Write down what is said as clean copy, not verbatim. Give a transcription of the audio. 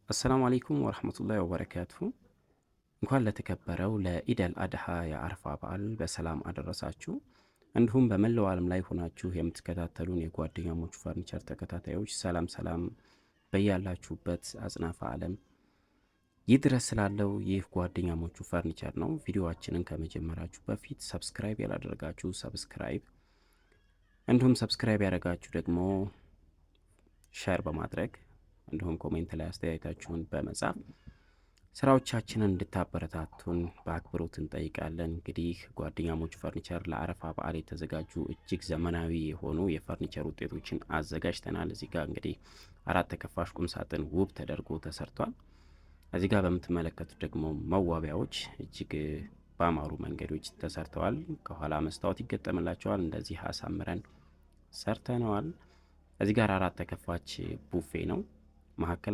አሰላሙ አለይኩም ወረህመቱላሂ ወበረካቱሁ። እንኳን ለተከበረው ለኢደል አድሃ የአረፋ በዓል በሰላም አደረሳችሁ። እንዲሁም በመላው ዓለም ላይ ሆናችሁ የምትከታተሉን የጓደኛሞች ፈርኒቸር ተከታታዮች ሰላም ሰላም በያላችሁበት አጽናፈ ዓለም ይድረስ ስላለው ይህ ጓደኛሞቹ ፈርኒቸር ነው። ቪዲዮአችንን ከመጀመራችሁ በፊት ሰብስክራይብ ያላደረጋችሁ ሰብስክራይብ፣ እንዲሁም ሰብስክራይብ ያደረጋችሁ ደግሞ ሼር በማድረግ እንዲሁም ኮሜንት ላይ አስተያየታችሁን በመጻፍ ስራዎቻችንን እንድታበረታቱን በአክብሮት እንጠይቃለን። እንግዲህ ጓደኛሞች ፈርኒቸር ለአረፋ በዓል የተዘጋጁ እጅግ ዘመናዊ የሆኑ የፈርኒቸር ውጤቶችን አዘጋጅተናል። እዚህ ጋር እንግዲህ 4 ተከፋሽ ቁም ሳጥን ውብ ተደርጎ ተሰርቷል። እዚህ ጋር በምትመለከቱት ደግሞ መዋቢያዎች እጅግ ባማሩ መንገዶች ተሰርተዋል። ከኋላ መስታወት ይገጠምላቸዋል። እንደዚህ አሳምረን ሰርተነዋል። እዚህ ጋር 4 ተከፋች ቡፌ ነው። መካከል